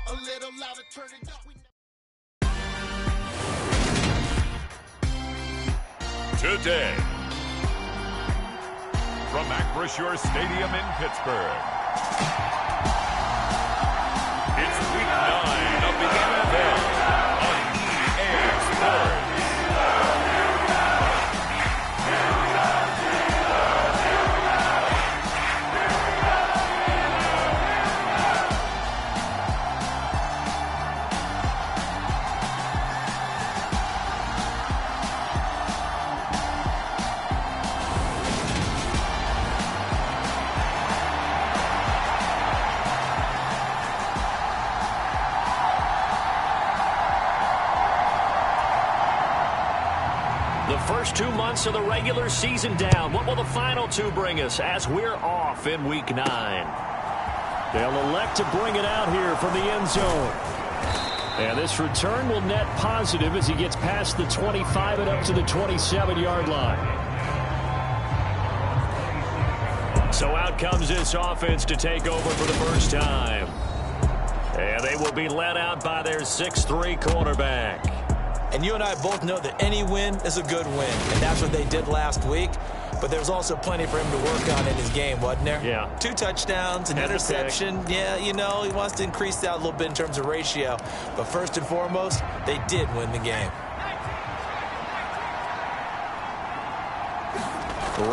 A little louder, turn it up. Today, from Acrisure Stadium in Pittsburgh, it's Week 9 of the NFL on EA Sports. First 2 months of the regular season down. What will the final two bring us as we're off in Week 9? They'll elect to bring it out here from the end zone. And this return will net positive as he gets past the 25 and up to the 27-yard line. So out comes this offense to take over for the first time. And they will be led out by their 6'3" quarterback. And you and I both know that any win is a good win, and that's what they did last week. But there's also plenty for him to work on in his game, wasn't there? Yeah. 2 touchdowns, an interception. Yeah, you know, he wants to increase that a little bit in terms of ratio. But first and foremost, they did win the game.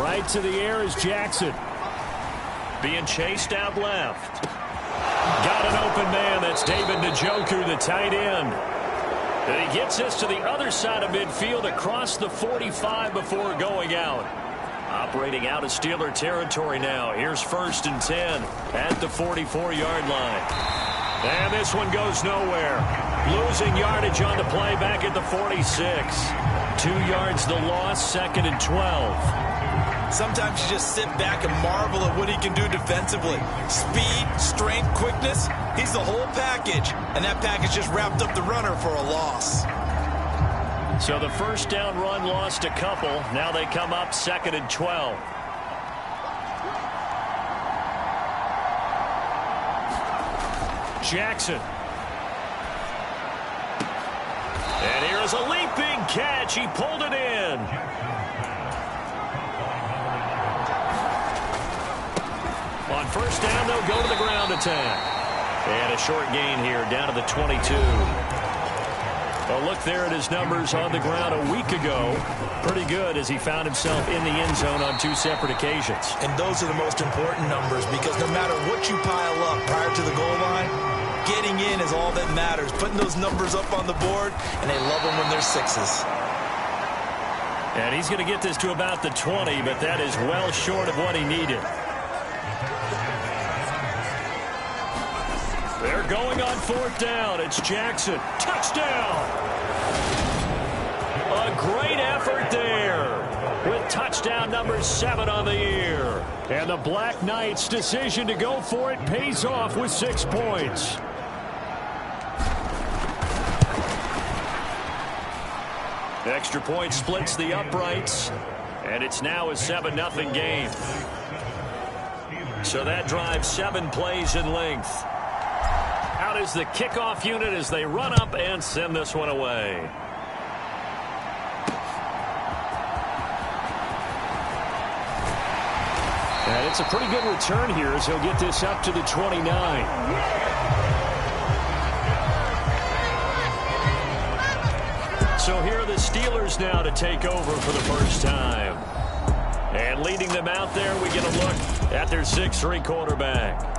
Right to the air is Jackson. Being chased out left. Got an open man. That's David Njoku, the tight end. And he gets us to the other side of midfield across the 45 before going out. Operating out of Steeler territory now. Here's 1st and 10 at the 44-yard line. And this one goes nowhere. Losing yardage on the play back at the 46. 2 yards the loss, 2nd and 12. Sometimes you just sit back and marvel at what he can do defensively. Speed, strength, quickness. He's the whole package. And that package just wrapped up the runner for a loss. So the first down run lost a couple. Now they come up 2nd and 12. Jackson. And here is a leaping catch. He pulled it in. On first down, they'll go to the ground attack. And a short gain here down to the 22. A look there at his numbers on the ground a week ago. Pretty good as he found himself in the end zone on 2 separate occasions. And those are the most important numbers because no matter what you pile up prior to the goal line, getting in is all that matters. Putting those numbers up on the board, and they love them when they're 6s. And he's going to get this to about the 20, but that is well short of what he needed. They're going on 4th down. It's Jackson. Touchdown! A great effort there with touchdown number 7 on the year. And the Black Knights' decision to go for it pays off with 6 points. The extra point splits the uprights, and it's now a 7-0 game. So that drives 7 plays in length. Out is the kickoff unit as they run up and send this one away. And it's a pretty good return here as he'll get this up to the 29. So here are the Steelers now to take over for the first time. And leading them out there, we get a look at their 6'3" quarterback.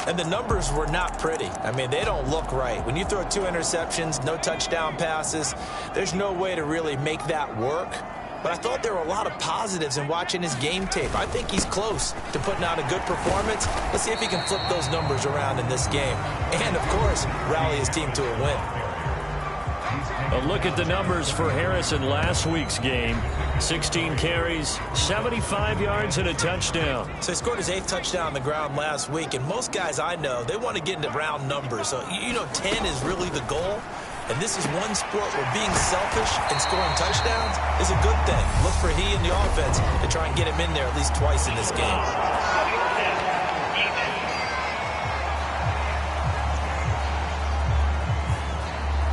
And the numbers were not pretty. I mean, they don't look right. When you throw 2 interceptions, no touchdown passes, there's no way to really make that work. But I thought there were a lot of positives in watching his game tape. I think he's close to putting out a good performance. Let's see if he can flip those numbers around in this game. And, of course, rally his team to a win. A look at the numbers for Harrison last week's game. 16 carries, 75 yards, and a touchdown. So he scored his 8th touchdown on the ground last week. And most guys I know, they want to get into round numbers. So, you know, 10 is really the goal. And this is one sport where being selfish and scoring touchdowns is a good thing. Look for he and the offense to try and get him in there at least twice in this game.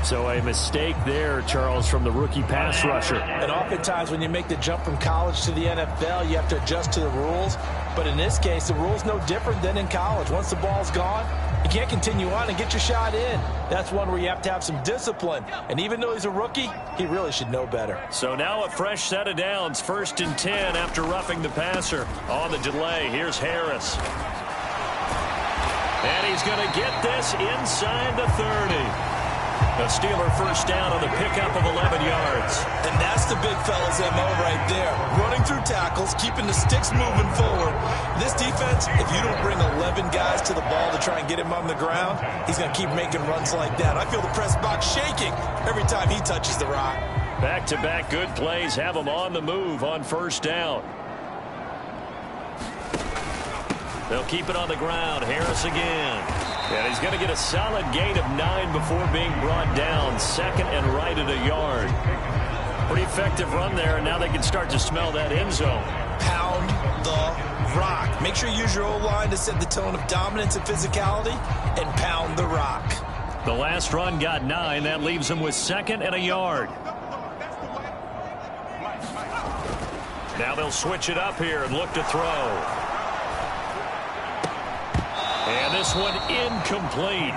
So a mistake there, Charles, from the rookie pass rusher. And oftentimes when you make the jump from college to the NFL, you have to adjust to the rules. But in this case, the rule's no different than in college. Once the ball's gone, you can't continue on and get your shot in. That's one where you have to have some discipline. And even though he's a rookie, he really should know better. So now a fresh set of downs, 1st and 10 after roughing the passer. On the delay, here's Harris. And he's going to get this inside the 30. A Steeler first down on the pickup of 11 yards. And that's the big fella's MO right there. Running through tackles, keeping the sticks moving forward. This defense, if you don't bring 11 guys to the ball to try and get him on the ground, he's going to keep making runs like that. I feel the press box shaking every time he touches the rock. Back-to-back good plays have him on the move on 1st down. They'll keep it on the ground. Harris again. And he's going to get a solid gain of 9 before being brought down. 2nd and right at a yard. Pretty effective run there, and now they can start to smell that end zone. Pound the rock. Make sure you use your O-line to set the tone of dominance and physicality, and pound the rock. The last run got 9. That leaves them with 2nd and a yard. Now they'll switch it up here and look to throw. And this one incomplete.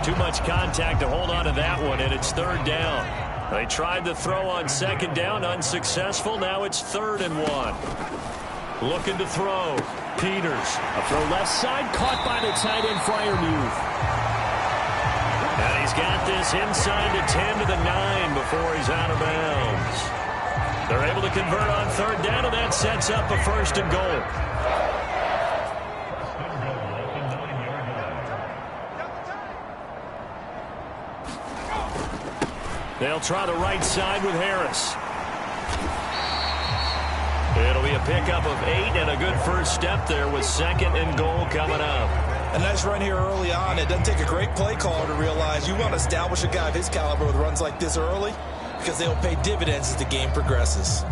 Too much contact to hold on to that one, and it's 3rd down. They tried to throw on 2nd down, unsuccessful. Now it's 3rd and 1. Looking to throw. Peters. A throw left side, caught by the tight end, Freiermuth. And he's got this inside the 10 to the 9 before he's out of bounds. They're able to convert on 3rd down, and that sets up a 1st and goal. They'll try the right side with Harris. It'll be a pickup of 8 and a good first step there with 2nd and goal coming up. A nice run here early on. It doesn't take a great play caller to realize you want to establish a guy of his caliber with runs like this early because they'll pay dividends as the game progresses.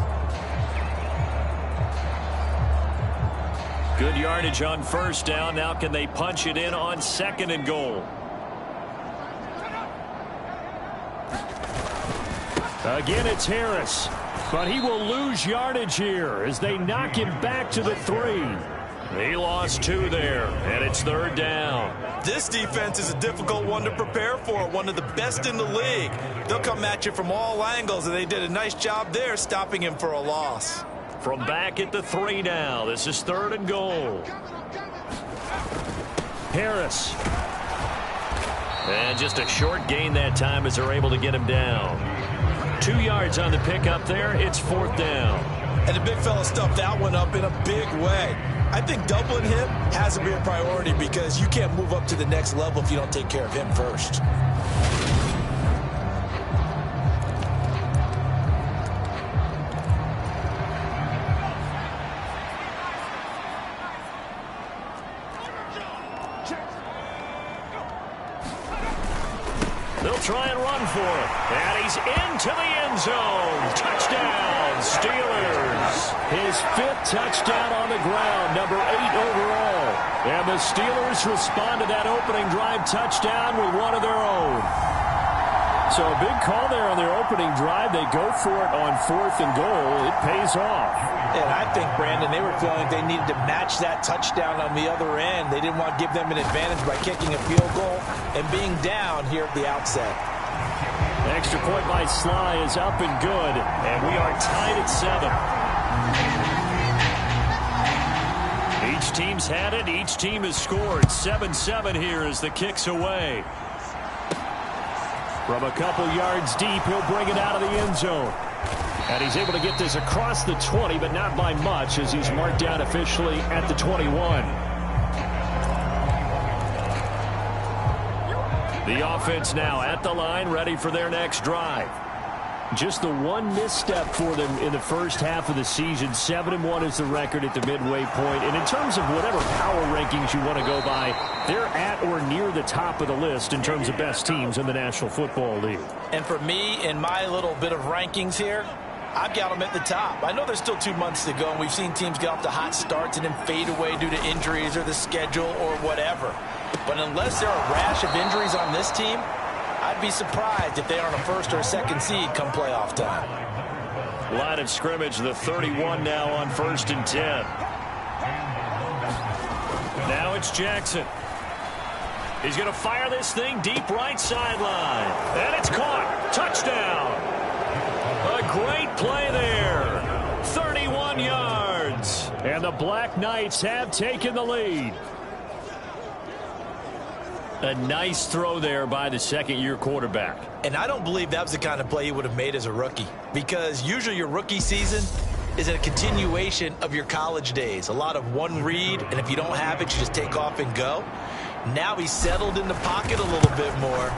Good yardage on 1st down. Now can they punch it in on 2nd and goal? Again, it's Harris, but he will lose yardage here as they knock him back to the 3. He lost 2 there, and it's 3rd down. This defense is a difficult one to prepare for, one of the best in the league. They'll come at you from all angles, and they did a nice job there stopping him for a loss. From back at the 3 now, this is 3rd and goal. Harris. And just a short gain that time as they're able to get him down. 2 yards on the pickup there. It's 4th down. And the big fella stuffed that one up in a big way. I think doubling him has to be a priority because you can't move up to the next level if you don't take care of him first. They'll try and run for it. And he's into the end zone. Touchdown, Steelers. His 5th touchdown on the ground, number 8 overall. And the Steelers respond to that opening drive touchdown with one of their own. So a big call there on their opening drive. They go for it on 4th and goal. It pays off. And I think, Brandon, they were feeling they needed to match that touchdown on the other end. They didn't want to give them an advantage by kicking a field goal and being down here at the outset. Extra point by Sly is up and good, and we are tied at 7. Each team's had it. Each team has scored. 7-7 here as the kick's away. From a couple yards deep, he'll bring it out of the end zone. And he's able to get this across the 20, but not by much as he's marked down officially at the 21. The offense now at the line, ready for their next drive. Just the one misstep for them in the first half of the season. 7-1 is the record at the midway point. And in terms of whatever power rankings you want to go by, they're at or near the top of the list in terms of best teams in the National Football League. And for me, in my little bit of rankings here, I've got them at the top. I know there's still 2 months to go, and we've seen teams get off to hot starts and then fade away due to injuries or the schedule or whatever. But unless there are a rash of injuries on this team, I'd wouldn't be surprised if they aren't a first or a second seed come playoff time. Line of scrimmage, the 31 now on 1st and 10. Now it's Jackson. He's going to fire this thing deep right sideline. And it's caught. Touchdown. A great play there. 31 yards. And the Black Knights have taken the lead. A nice throw there by the second-year quarterback. And I don't believe that was the kind of play he would have made as a rookie, because usually your rookie season is a continuation of your college days. A lot of one read, and if you don't have it, you just take off and go. Now he's settled in the pocket a little bit more,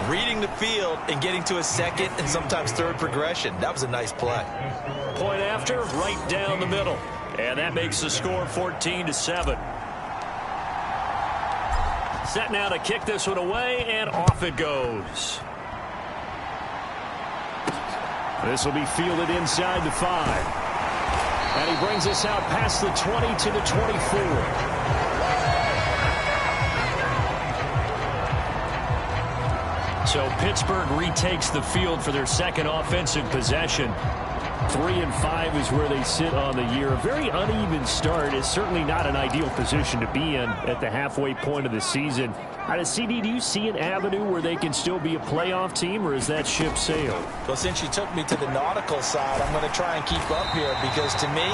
reading the field and getting to a second and sometimes third progression. That was a nice play. Point after, right down the middle. And that makes the score 14-7. Set now to kick this one away, and off it goes. This will be fielded inside the 5. And he brings us out past the 20 to the 24. So Pittsburgh retakes the field for their second offensive possession. 3-5 is where they sit on the year. A very uneven start is certainly not an ideal position to be in at the halfway point of the season. CD, do you see an avenue where they can still be a playoff team, or is that ship sailed? Well, since you took me to the nautical side, I'm going to try and keep up here, because to me,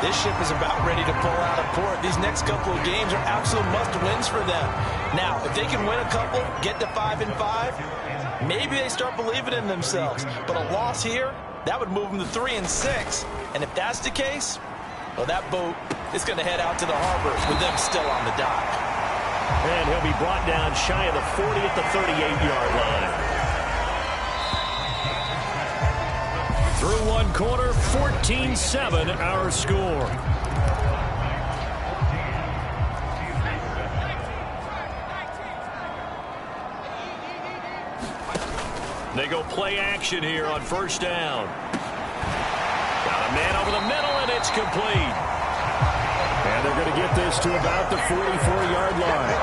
this ship is about ready to pull out of port. These next couple of games are absolute must-wins for them. Now, if they can win a couple, get to 5-5, maybe they start believing in themselves. But a loss here, that would move them to 3-6. And if that's the case, well, that boat is going to head out to the harbor with them still on the dock. And he'll be brought down shy of the 40 at the 38-yard line. Through one quarter, 14-7 our score. They go play action here on 1st down. Got a man over the middle, and it's complete. And they're going to get this to about the 44-yard line.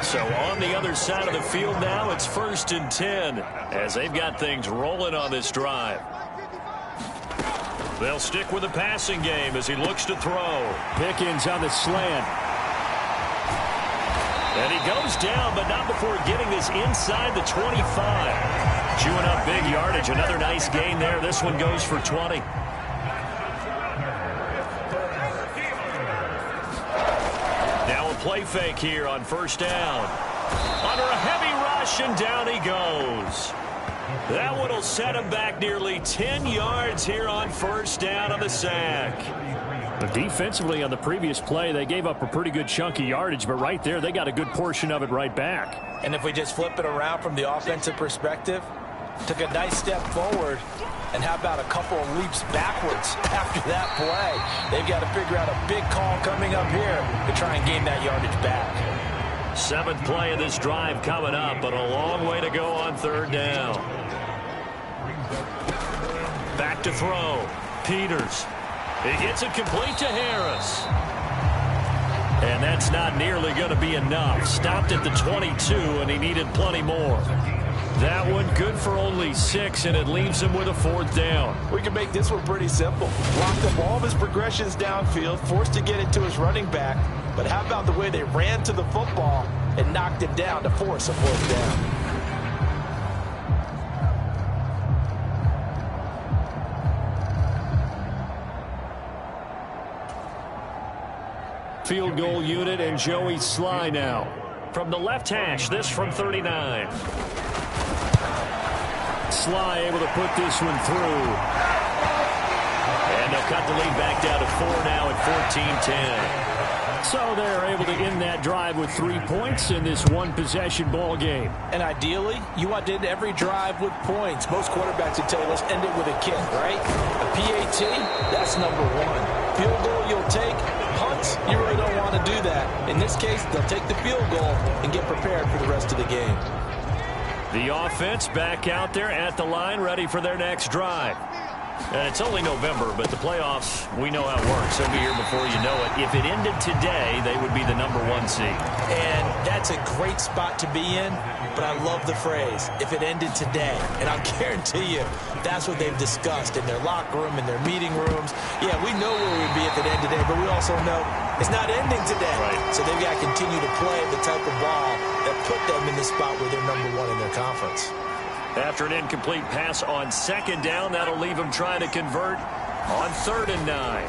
So on the other side of the field now, it's 1st and 10 as they've got things rolling on this drive. They'll stick with the passing game as he looks to throw. Pickens on the slant. And he goes down, but not before getting this inside the 25. Chewing up big yardage. Another nice gain there. This one goes for 20. Now a play fake here on 1st down. Under a heavy rush, and down he goes. That one will set him back nearly 10 yards here on 1st down on the sack. But defensively on the previous play, they gave up a pretty good chunk of yardage, but right there, they got a good portion of it right back. And if we just flip it around from the offensive perspective, took a nice step forward, and how about a couple of leaps backwards after that play? They've got to figure out a big call coming up here to try and gain that yardage back. 7th play of this drive coming up, but a long way to go on 3rd down. Back to throw. Peters. He gets it complete to Harris. And that's not nearly going to be enough. Stopped at the 22, and he needed plenty more. That one good for only 6, and it leaves him with a 4th down. We can make this one pretty simple. Blocked up all of his progressions downfield, forced to get it to his running back. But how about the way they ran to the football and knocked him down to force a 4th down? Field goal unit and Joey Sly now. From the left hash, this from 39. Sly able to put this one through. And they'll cut the lead back down to 4 now at 14-10. So they're able to end that drive with 3 points in this one-possession ball game. And ideally, you want to end every drive with points. Most quarterbacks would tell you, let's end it with a kick, right? A PAT, that's number 1. Field goal you'll take. Punts, you really don't want to do that. In this case, they'll take the field goal and get prepared for the rest of the game. The offense back out there at the line, ready for their next drive. And it's only November, but the playoffs, we know how it works. They'll be here before you know it. If it ended today, they would be the #1 seed. And that's a great spot to be in, but I love the phrase, if it ended today. And I'll guarantee you, that's what they've discussed in their locker room, in their meeting rooms. Yeah, we know where we'd be if it ended today, but we also know it's not ending today. Right. So they've got to continue to play the type of ball that put them in the spot where they're #1 in their conference. After an incomplete pass on second down, that'll leave him trying to convert on 3rd and 9.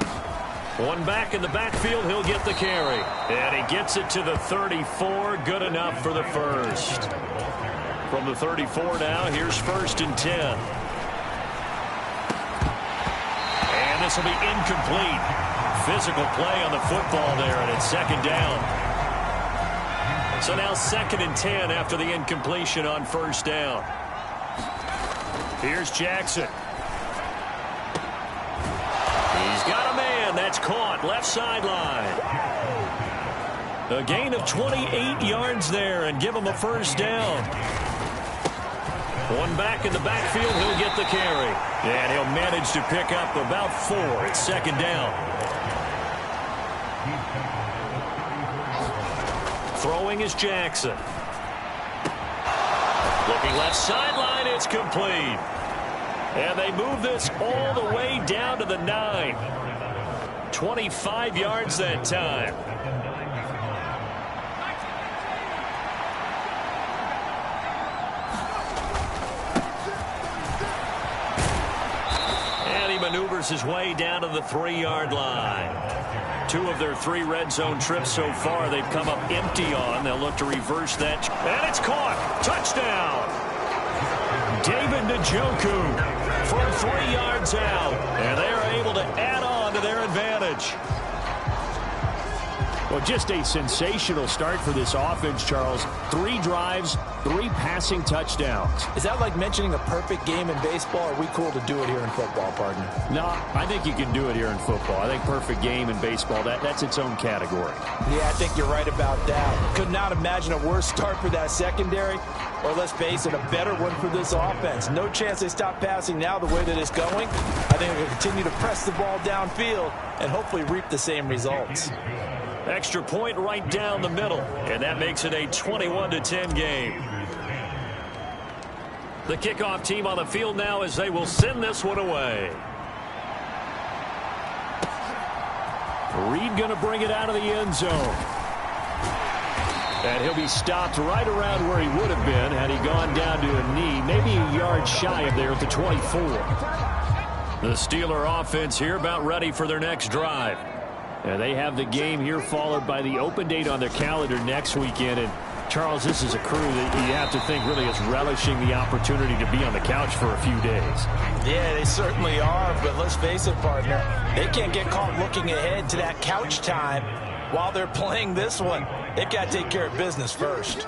One back in the backfield, he'll get the carry. And he gets it to the 34, good enough for the first. From the 34 now, here's 1st and 10. And this will be incomplete. Physical play on the football there, and it's 2nd down. So now 2nd and 10 after the incompletion on 1st down. Here's Jackson. He's got a man. That's caught. Left sideline. A gain of 28 yards there and give him a 1st down. One back in the backfield. He'll get the carry. And he'll manage to pick up about 4. It's 2nd down. Throwing is Jackson. Looking left sideline, it's complete. And they move this all the way down to the 9. 25 yards that time. And he maneuvers his way down to the 3-yard line. 2 of their 3 red zone trips so far they've come up empty on. They'll look to reverse that. And it's caught. Touchdown. David Njoku from 3 yards out. And they are able to add on to their advantage. Well, just a sensational start for this offense, Charles. 3 drives, 3 passing touchdowns. Is that like mentioning a perfect game in baseball, or are we cool to do it here in football, partner? No, I think you can do it here in football. I think perfect game in baseball, that's its own category. Yeah, I think you're right about that. Could not imagine a worse start for that secondary, or let's face it, a better one for this offense. No chance they stop passing now the way that it's going. I think they'll continue to press the ball downfield and hopefully reap the same results. Extra point right down the middle, and that makes it a 21-10 game. The kickoff team on the field now as they will send this one away. Reed going to bring it out of the end zone. And he'll be stopped right around where he would have been had he gone down to a knee, maybe a yard shy of there at the 24. The Steeler offense here about ready for their next drive. And they have the game here followed by the open date on their calendar next weekend. And Charles, this is a crew that you have to think really is relishing the opportunity to be on the couch for a few days. Yeah, they certainly are, but let's face it, partner, they can't get caught looking ahead to that couch time while they're playing this one. They've got to take care of business first.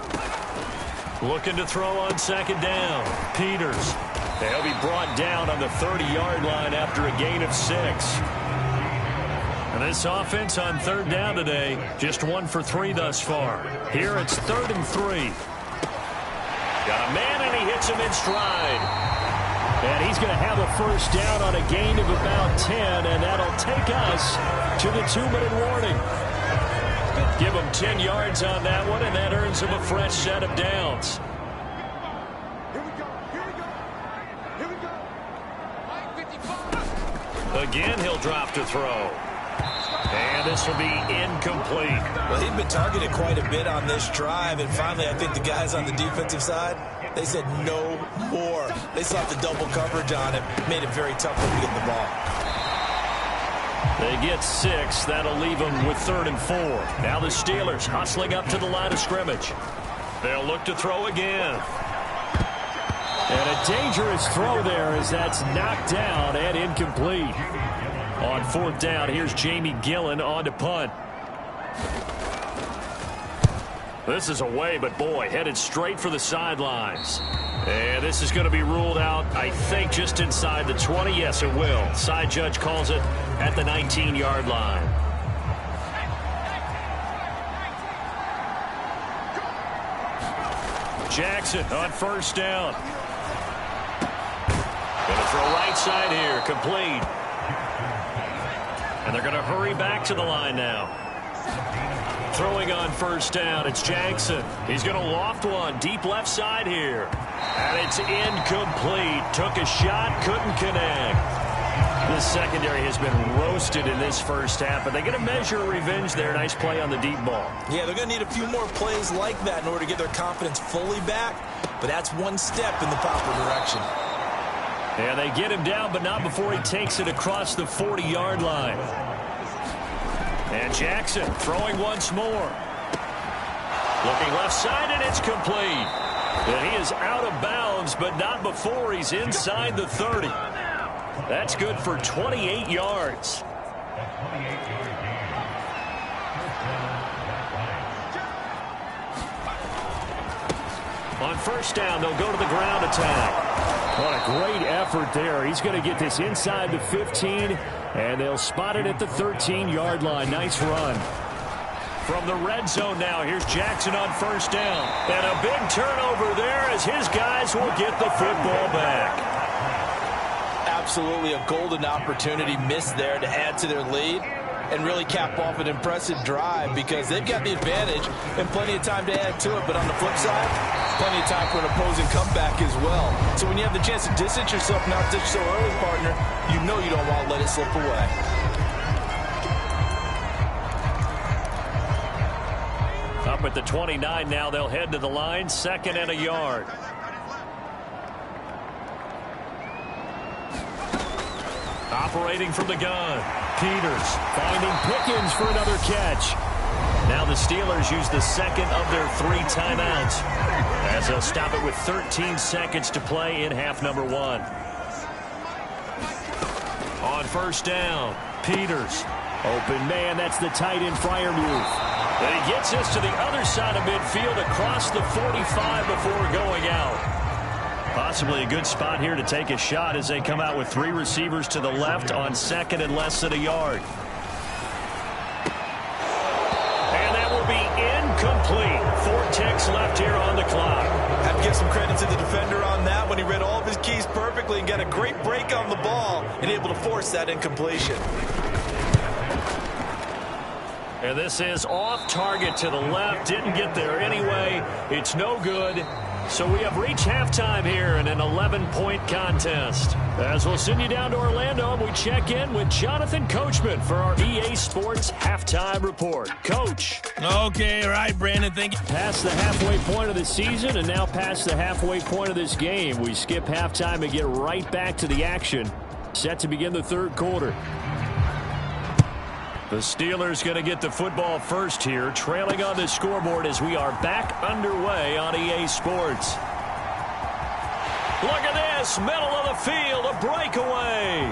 Looking to throw on 2nd down. Peters. They'll be brought down on the 30-yard line after a gain of 6. And this offense on 3rd down today, just 1 for 3 thus far. Here it's 3rd and 3. Got a man, and he hits him in stride. And he's going to have a 1st down on a gain of about 10, and that'll take us to the 2-minute warning. Give him 10 yards on that one, and that earns him a fresh set of downs. Again, he'll drop to throw. And this will be incomplete. Well, he'd been targeted quite a bit on this drive, and finally I think the guys on the defensive side, they said no more. They sought the double coverage on him, made it very tough for him to get the ball. They get 6. That'll leave them with 3rd and 4. Now the Steelers hustling up to the line of scrimmage. They'll look to throw again. And a dangerous throw there as that's knocked down and incomplete. On 4th down, here's Jamie Gillen on to punt. This is away, but boy, headed straight for the sidelines. And this is going to be ruled out, I think, just inside the 20. Yes, it will. Side judge calls it at the 19-yard line. Jackson on 1st down. Gonna throw right side here, complete. And they're going to hurry back to the line now. Throwing on first down, it's Jackson. He's going to loft one deep left side here. And it's incomplete. Took a shot, couldn't connect. This secondary has been roasted in this first half, but they're going to measure revenge there. Nice play on the deep ball. Yeah, they're going to need a few more plays like that in order to get their confidence fully back, but that's one step in the proper direction. Yeah, they get him down, but not before he takes it across the 40-yard line. And Jackson throwing once more. Looking left side, and it's complete. And he is out of bounds, but not before he's inside the 30. That's good for 28 yards. On first down, they'll go to the ground attack. What a great effort there. He's going to get this inside the 15, and they'll spot it at the 13-yard line. Nice run. From the red zone now, here's Jackson on first down. And a big turnover there as his guys will get the football back. Absolutely a golden opportunity missed there to add to their lead and really cap off an impressive drive because they've got the advantage and plenty of time to add to it. But on the flip side, plenty of time for an opposing comeback as well. So when you have the chance to distance yourself not just so early, partner, you know you don't want to let it slip away. Up at the 29 now, they'll head to the line, 2nd and a yard. Operating from the gun, Peters finding Pickens for another catch. Now the Steelers use the second of their 3 timeouts as they'll stop it with 13 seconds to play in half number 1. On first down, Peters. Open man, that's the tight end Freiermuth. And he gets us to the other side of midfield across the 45 before going out. Possibly a good spot here to take a shot as they come out with 3 receivers to the left on 2nd and less than a yard. And that will be incomplete. 4 ticks left here on the clock. Have to give some credit to the defender on that when he read all of his keys perfectly and got a great break on the ball and able to force that incompletion. And this is off target to the left. Didn't get there anyway. It's no good. So we have reached halftime here in an 11-point contest. As we'll send you down to Orlando, we check in with Jonathan Coachman for our EA Sports Halftime Report. Coach. Okay, all right, Brandon, thank you. Past the halfway point of the season and now past the halfway point of this game. We skip halftime and get right back to the action. Set to begin the 3rd quarter. The Steelers going to get the football first here, trailing on the scoreboard as we are back underway on EA Sports. Look at this, middle of the field, a breakaway.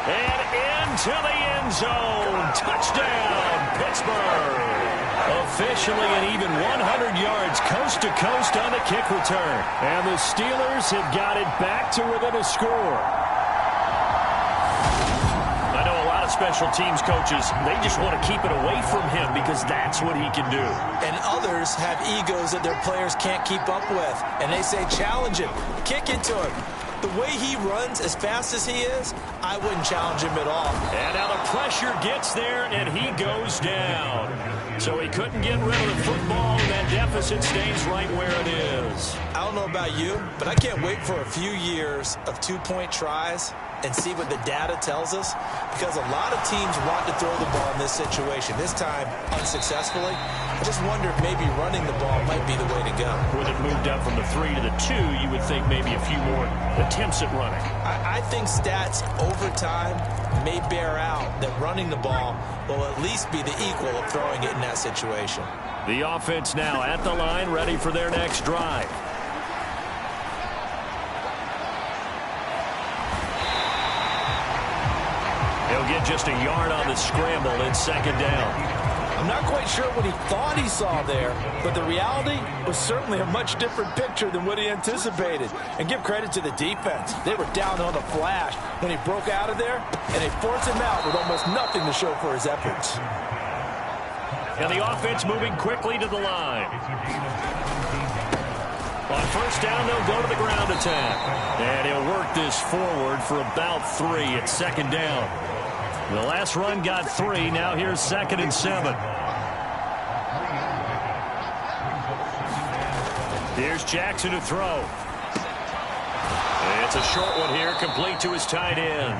And into the end zone. Touchdown, Pittsburgh. Officially an even 100 yards coast to coast on the kick return. And the Steelers have got it back to within a score. Special teams coaches, they just want to keep it away from him because that's what he can do. And others have egos that their players can't keep up with. And they say, challenge him, kick it to him. The way he runs as fast as he is, I wouldn't challenge him at all. And now the pressure gets there, and he goes down. So he couldn't get rid of the football, and that deficit stays right where it is. I don't know about you, but I can't wait for a few years of 2-point tries and see what the data tells us, because a lot of teams want to throw the ball in this situation. This time, unsuccessfully. I just wonder if maybe running the ball might be the way to go. With it moved up from the 3 to the 2, you would think maybe a few more attempts at running. I think stats over time may bear out that running the ball will at least be the equal of throwing it in that situation. The offense now at the line, ready for their next drive. He'll get just a yard on the scramble in 2nd down. I'm not quite sure what he thought he saw there, but the reality was certainly a much different picture than what he anticipated. And give credit to the defense. They were down on the flash when he broke out of there, and they forced him out with almost nothing to show for his efforts. And the offense moving quickly to the line. On first down, they'll go to the ground attack. And he'll work this forward for about 3 at second down. The last run got 3. Now here's 2nd and 7. Here's Jackson to throw. It's a short one here, complete to his tight end.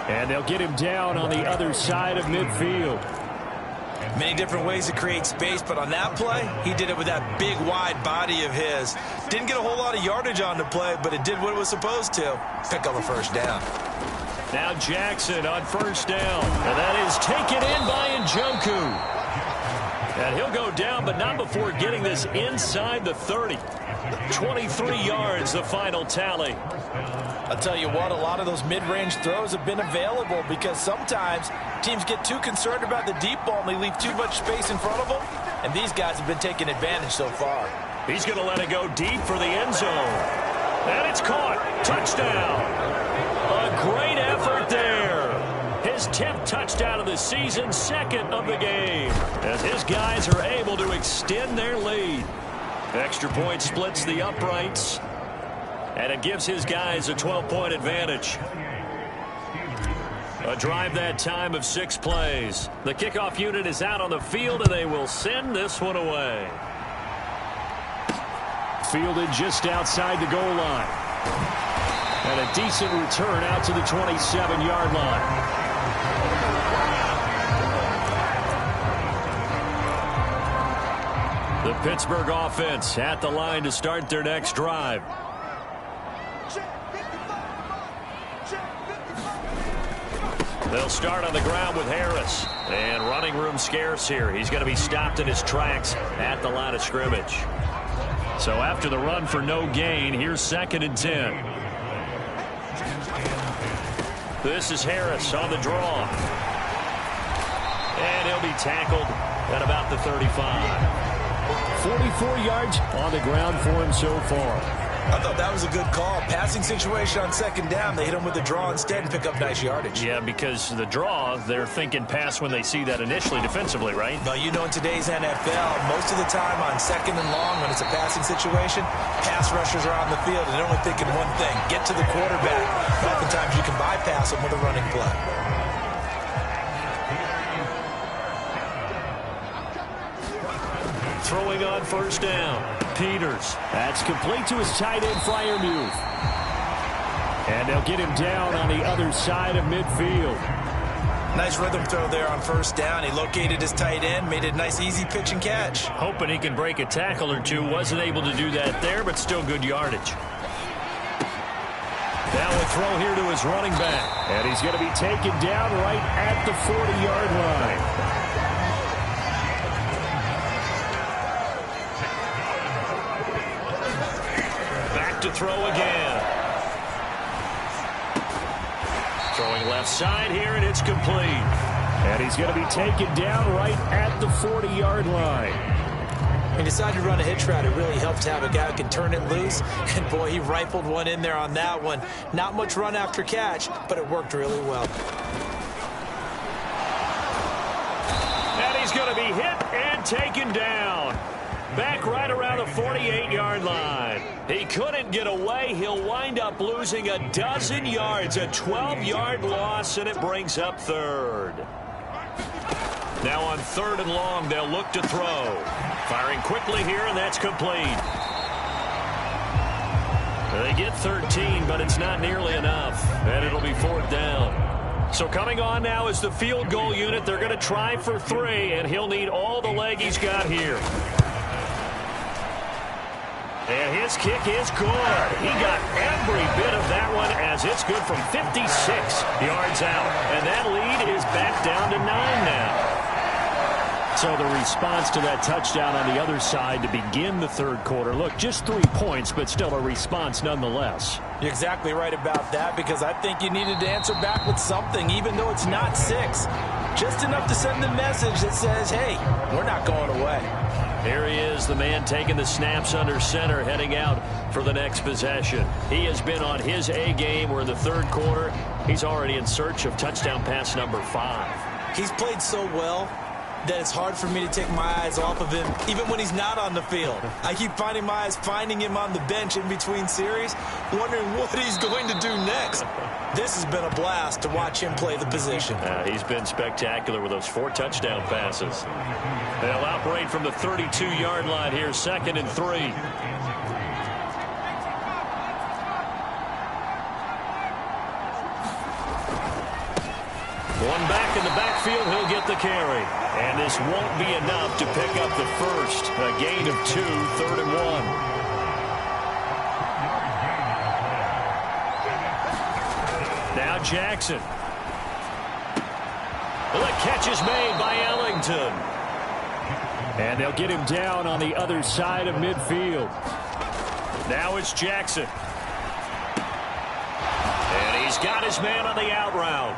And they'll get him down on the other side of midfield. Many different ways to create space, but on that play, he did it with that big, wide body of his. Didn't get a whole lot of yardage on the play, but it did what it was supposed to. Pick up a first down. Now Jackson on first down. And that is taken in by Njoku. And he'll go down, but not before getting this inside the 30. 23 yards, the final tally. I'll tell you what, a lot of those mid-range throws have been available because sometimes teams get too concerned about the deep ball and they leave too much space in front of them, and these guys have been taking advantage so far. He's going to let it go deep for the end zone. And it's caught. Touchdown. A great effort there. His 10th touchdown of the season, 2nd of the game, as his guys are able to extend their lead. Extra point splits the uprights, and it gives his guys a 12-point advantage. A drive that time of 6 plays. The kickoff unit is out on the field, and they will send this one away. Fielded just outside the goal line. And a decent return out to the 27-yard line. The Pittsburgh offense at the line to start their next drive. They'll start on the ground with Harris. And running room scarce here. He's going to be stopped in his tracks at the line of scrimmage. So after the run for no gain, here's 2nd and 10. This is Harris on the draw. And he'll be tackled at about the 35. 44 yards on the ground for him so far. I thought that was a good call. Passing situation on 2nd down. They hit him with the draw instead and pick up nice yardage. Yeah, because the draw, they're thinking pass when they see that initially defensively, right? Well, you know, in today's NFL, most of the time on 2nd and long, when it's a passing situation, pass rushers are on the field and they're only thinking one thing, get to the quarterback. Oftentimes you can bypass them with a running play. Throwing on first down, Peters. That's complete to his tight end, Freiermuth. And they'll get him down on the other side of midfield. Nice rhythm throw there on first down. He located his tight end, made a nice easy pitch and catch. Hoping he can break a tackle or two. Wasn't able to do that there, but still good yardage. Now a throw here to his running back. And he's going to be taken down right at the 40-yard line. To throw again. Throwing left side here, and it's complete. And he's going to be taken down right at the 40-yard line. He decided to run a hitch route. It really helped to have a guy who can turn it loose. And, boy, he rifled one in there on that one. Not much run after catch, but it worked really well. And he's going to be hit and taken down. Back right around the 48-yard line. He couldn't get away. He'll wind up losing a dozen yards, a 12-yard loss, and it brings up 3rd. Now on 3rd and long, they'll look to throw. Firing quickly here, and that's complete. They get 13, but it's not nearly enough, and it'll be 4th down. So coming on now is the field goal unit. They're going to try for 3, and he'll need all the leg he's got here. And his kick is good. He got every bit of that one as it's good from 56 yards out. And that lead is back down to 9 now. So the response to that touchdown on the other side to begin the 3rd quarter. Look, just 3 points, but still a response nonetheless. You're exactly right about that because I think you needed to answer back with something, even though it's not 6. Just enough to send the message that says, hey, we're not going away. Here he is, the man taking the snaps under center, heading out for the next possession. He has been on his A game. We're in the 3rd quarter. He's already in search of touchdown pass number 5. He's played so well. that it's hard for me to take my eyes off of him, even when he's not on the field. I keep finding my eyes finding him on the bench in between series, wondering what he's going to do next. This has been a blast to watch him play the position. He's been spectacular with those 4 touchdown passes. They'll operate from the 32-yard line here, 2nd and 3. One back in the backfield, he'll get the carry. And this won't be enough to pick up the first. A gain of 2, 3rd and 1. Now Jackson. Well, the catch is made by Ellington. And they'll get him down on the other side of midfield. Now it's Jackson. And he's got his man on the out route.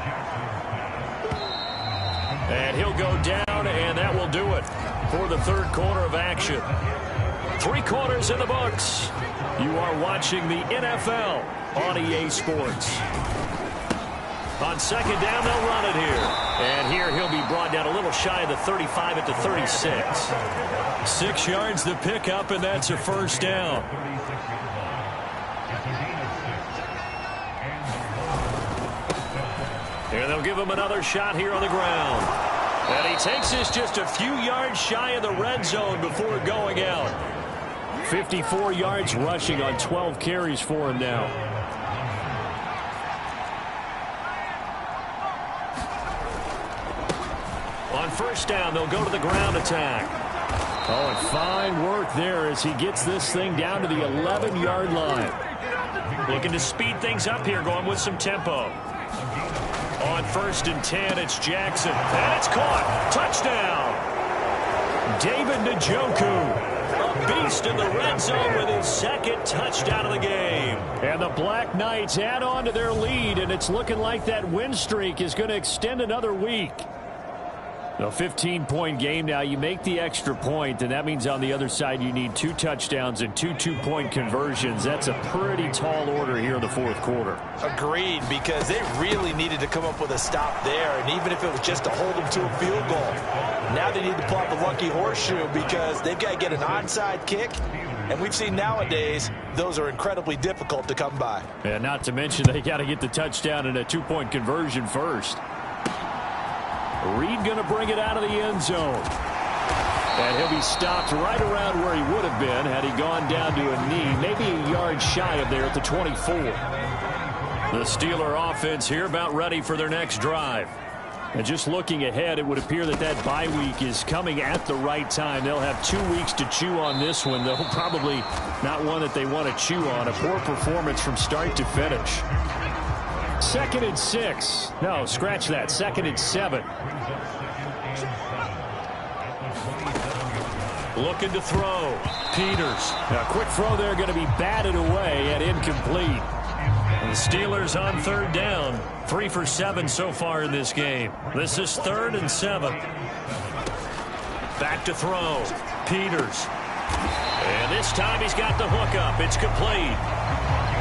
And he'll go down, and that will do it for the 3rd quarter of action. 3 quarters in the books. You are watching the NFL on EA Sports. On 2nd down, they'll run it here. And here he'll be brought down a little shy of the 35 at the 36. 6 yards to pick up, and that's a 1st down. And they'll give him another shot here on the ground. And he takes this just a few yards shy of the red zone before going out. 54 yards rushing on 12 carries for him now. On 1st down, they'll go to the ground attack. Oh, and fine work there as he gets this thing down to the 11-yard line. Looking to speed things up here, going with some tempo. On 1st and 10, it's Jackson. And it's caught. Touchdown. David Njoku. A beast in the red zone with his 2nd touchdown of the game. And the Black Knights add on to their lead, and it's looking like that win streak is going to extend another week. A 15-point game now. You make the extra point, and that means on the other side you need 2 touchdowns and 2 two-point conversions. That's a pretty tall order here in the 4th quarter. Agreed, because they really needed to come up with a stop there, and even if it was just to hold them to a field goal. Now they need to pull out the lucky horseshoe because they've got to get an onside kick, and we've seen nowadays those are incredibly difficult to come by. And not to mention they got to get the touchdown and a 2-point conversion first. Reed going to bring it out of the end zone. And he'll be stopped right around where he would have been had he gone down to a knee, maybe a yard shy of there at the 24. The Steeler offense here about ready for their next drive. And just looking ahead, it would appear that that bye week is coming at the right time. They'll have 2 weeks to chew on this one, though probably not one that they want to chew on. A poor performance from start to finish. 2nd and 6. No, scratch that. 2nd and 7. Looking to throw. Peters. A quick throw there going to be batted away and incomplete. And the Steelers on 3rd down. 3 for 7 so far in this game. This is 3rd and 7. Back to throw. Peters. And this time he's got the hook up. It's complete.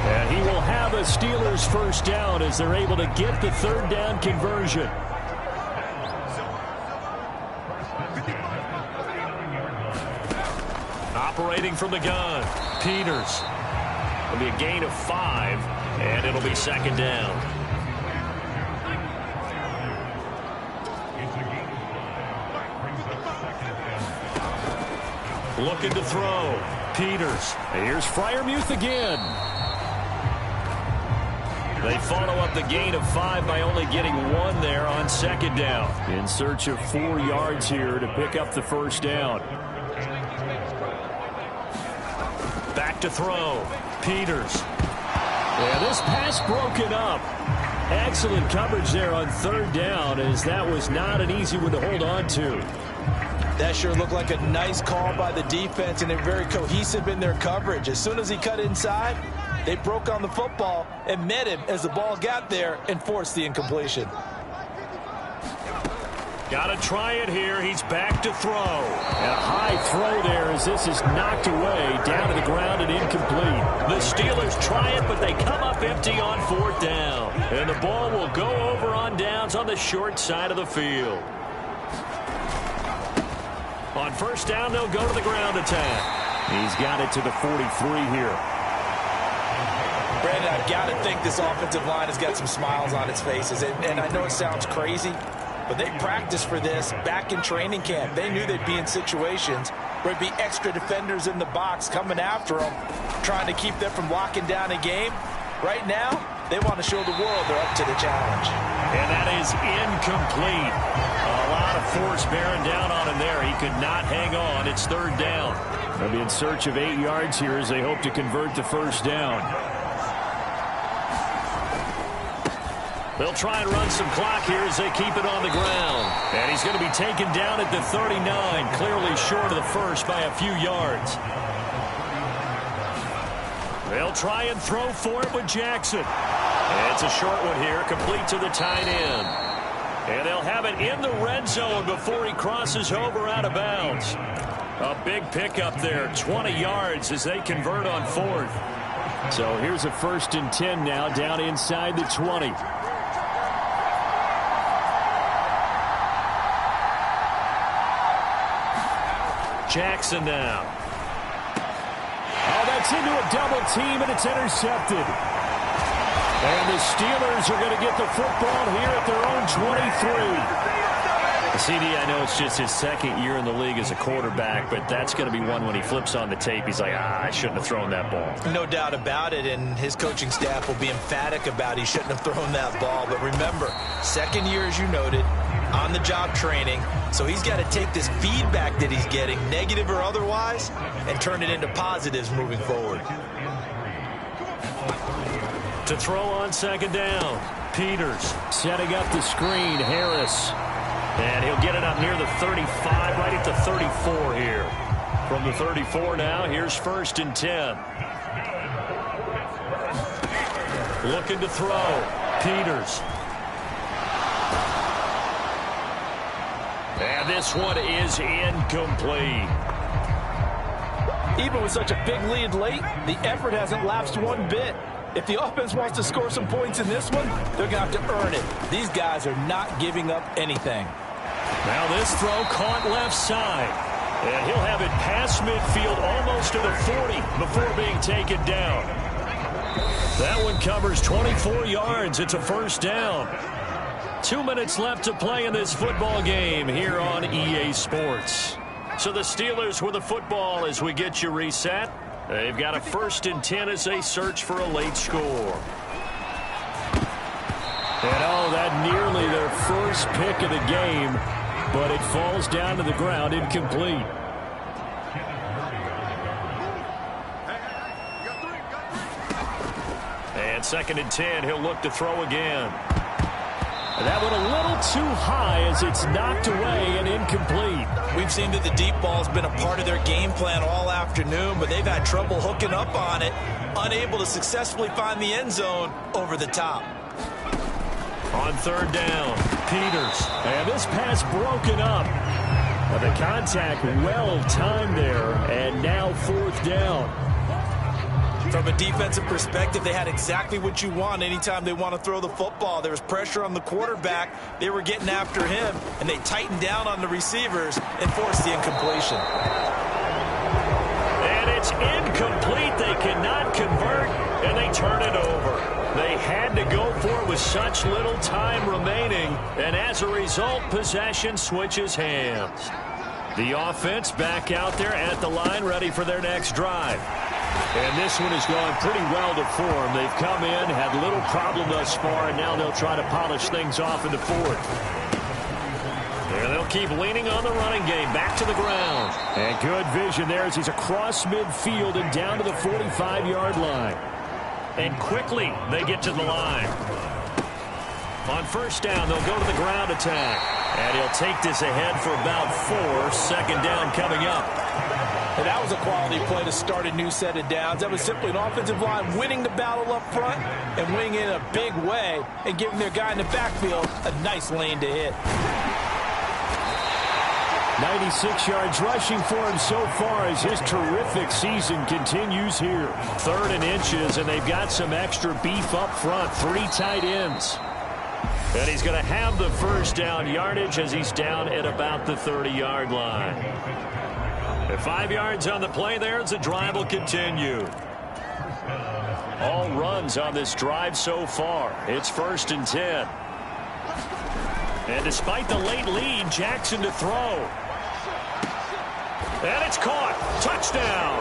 And he will have a Steelers 1st down as they're able to get the 3rd down conversion. Operating from the gun. Peters. It'll be a gain of 5, and it'll be 2nd down. Looking to throw. Peters. And here's Freiermuth again. They follow up the gain of 5 by only getting 1 there on 2nd down. In search of 4 yards here to pick up the 1st down. Back to throw. Peters. Yeah, this pass broken up. Excellent coverage there on 3rd down, as that was not an easy one to hold on to. That sure looked like a nice call by the defense, and they're very cohesive in their coverage. As soon as he cut inside, they broke on the football and met him as the ball got there and forced the incompletion. Got to try it here. He's back to throw. And a high throw there as this is knocked away, down to the ground and incomplete. The Steelers try it, but they come up empty on 4th down. And the ball will go over on downs on the short side of the field. On first down, they'll go to the ground attack. He's got it to the 43 here. Brandon, I've got to think this offensive line has got some smiles on its faces. And I know it sounds crazy, but they practiced for this back in training camp. They knew they'd be in situations where there'd be extra defenders in the box coming after them, trying to keep them from locking down a game. Right now, they want to show the world they're up to the challenge. And that is incomplete. A lot of force bearing down on him there. He could not hang on. It's third down. They'll be in search of 8 yards here as they hope to convert the first down. They'll try and run some clock here as they keep it on the ground. And he's going to be taken down at the 39, clearly short of the first by a few yards. They'll try and throw for it with Jackson. And it's a short one here, complete to the tight end. And they'll have it in the red zone before he crosses over out of bounds. A big pickup there, 20 yards as they convert on fourth. So here's a 1st and 10 now, down inside the 20. Jackson now. Oh, that's into a double team, and it's intercepted. And the Steelers are going to get the football here at their own 23. CD, I know it's just his second year in the league as a quarterback, but that's going to be one when he flips on the tape. He's like, I shouldn't have thrown that ball. No doubt about it, and his coaching staff will be emphatic about he shouldn't have thrown that ball. But remember, second year, as you noted, on-the-job training, so he's got to take this feedback that he's getting, negative or otherwise, and turn it into positives moving forward. To throw on second down, Peters. Setting up the screen, Harris. And he'll get it up near the 35, right at the 34 here. From the 34 now, here's 1st and 10. Looking to throw, Peters. And this one is incomplete. Even with such a big lead late, the effort hasn't lapsed one bit. If the offense wants to score some points in this one, they're going to have to earn it. These guys are not giving up anything. Now this throw caught left side. And he'll have it past midfield almost to the 40 before being taken down. That one covers 24 yards. It's a first down. 2 minutes left to play in this football game here on EA Sports. So the Steelers with the football as we get you reset. They've got a 1st and 10 as they search for a late score. And oh, that nearly their first pick of the game, but it falls down to the ground incomplete. And 2nd and 10, he'll look to throw again. That one a little too high as it's knocked away and incomplete. We've seen that the deep ball's been a part of their game plan all afternoon, but they've had trouble hooking up on it, unable to successfully find the end zone over the top. On 3rd down, Peters. And this pass broken up. But the contact well timed there, and now 4th down. From a defensive perspective, they had exactly what you want anytime they want to throw the football. There was pressure on the quarterback. They were getting after him, and they tightened down on the receivers and forced the incompletion. And it's incomplete. They cannot convert, and they turn it over. They had to go for it with such little time remaining, and as a result, possession switches hands. The offense back out there at the line, ready for their next drive. And this one has gone pretty well to form. They've come in, had little problem thus far, and now they'll try to polish things off in the 4th. And they'll keep leaning on the running game, back to the ground. And good vision there as he's across midfield and down to the 45-yard line. And quickly they get to the line. On first down, they'll go to the ground attack. And he'll take this ahead for about 4. 2nd down coming up. And that was a quality play to start a new set of downs. That was simply an offensive line winning the battle up front and winning in a big way and giving their guy in the backfield a nice lane to hit. 96 yards rushing for him so far as his terrific season continues here. 3rd and inches, and they've got some extra beef up front. 3 tight ends. And he's going to have the first down yardage as he's down at about the 30-yard line. At 5 yards on the play there as the drive will continue. All runs on this drive so far. It's 1st and 10. And despite the late lead, Jackson to throw. And it's caught. Touchdown.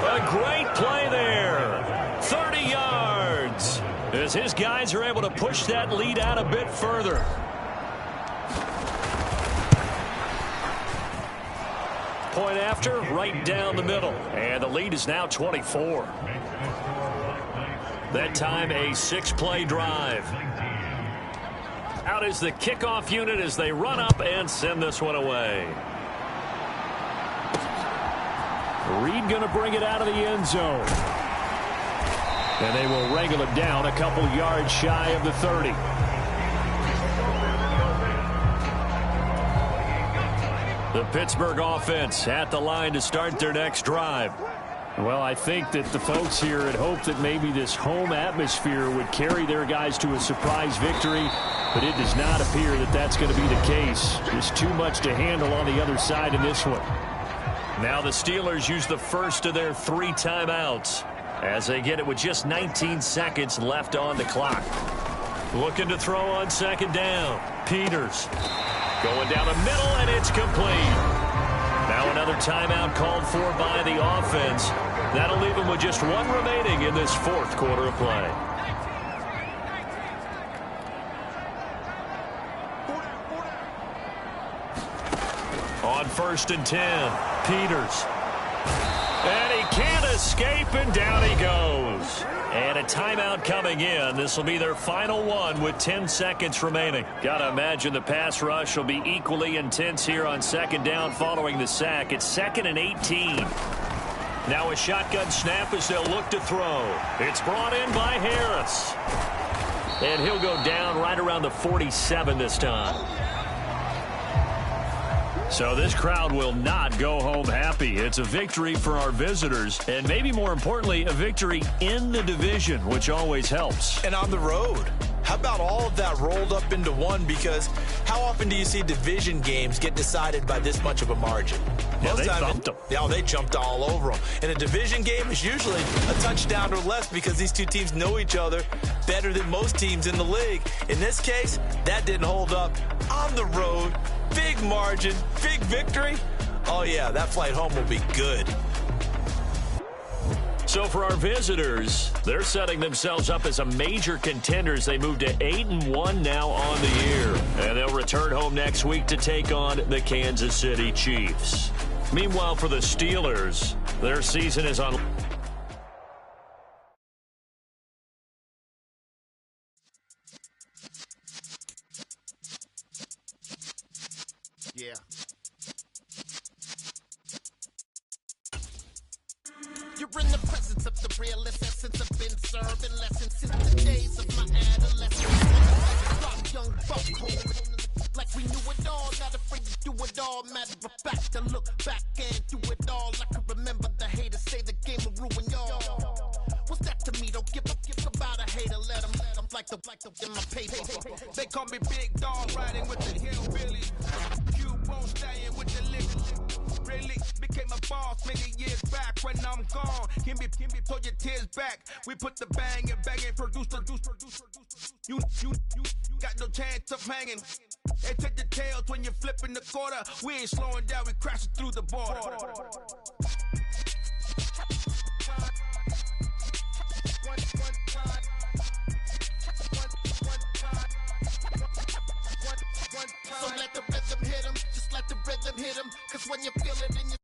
A great play there. 30 yards. As his guys are able to push that lead out a bit further. Point after, right down the middle. And the lead is now 24. That time a 6-play drive. Out is the kickoff unit as they run up and send this one away. Reed going to bring it out of the end zone. And they will wrangle it down a couple yards shy of the 30. The Pittsburgh offense at the line to start their next drive. Well, I think that the folks here had hoped that maybe this home atmosphere would carry their guys to a surprise victory, but it does not appear that that's going to be the case. There's too much to handle on the other side in this one. Now the Steelers use the first of their 3 timeouts as they get it with just 19 seconds left on the clock. Looking to throw on 2nd down. Peters going down the middle, and it's complete. Now another timeout called for by the offense. That'll leave them with just 1 remaining in this 4th quarter of play. On 1st and 10, Peters. And he can't escape, and down he goes. And a timeout coming in. This will be their final one with 10 seconds remaining. Got to imagine the pass rush will be equally intense here on 2nd down following the sack. It's 2nd and 18. Now a shotgun snap as they'll look to throw. It's brought in by Harris. And he'll go down right around the 47 this time. So this crowd will not go home happy. It's a victory for our visitors, and maybe more importantly, a victory in the division, which always helps. And on the road. How about all of that rolled up into one? Because how often do you see division games get decided by this much of a margin? Yeah, they thumped them. Yeah, they jumped all over them. And a division game is usually a touchdown or less because these two teams know each other better than most teams in the league. In this case, that didn't hold up. On the road, big margin, big victory. Oh, yeah, that flight home will be good. So for our visitors, they're setting themselves up as a major contenders. They move to 8-1 now on the year. And they'll return home next week to take on the Kansas City Chiefs. Meanwhile, for the Steelers, their season is on. Yeah. You're in the presence of the realest essence. I've been serving lessons since the days of my adolescence. Rock young buck, like we knew it all, not afraid to do it all. Matter of fact, to look back and do it all. I can remember the haters say the game will ruin y'all. What's that to me? Don't give about a hater. Let them like the in my paper. They call me Big Dog, riding with the hillbillies. Cubone staying with the liquor. Really became a boss many years back. When I'm gone, give me pull your tears back. We put the bang and produce. You got no chance of hanging. They take the tails when you're flipping the quarter. We ain't slowing down, we crashing through the border. So let the rhythm hit 'em, just let the rhythm hit 'em. Cause when you feel it in your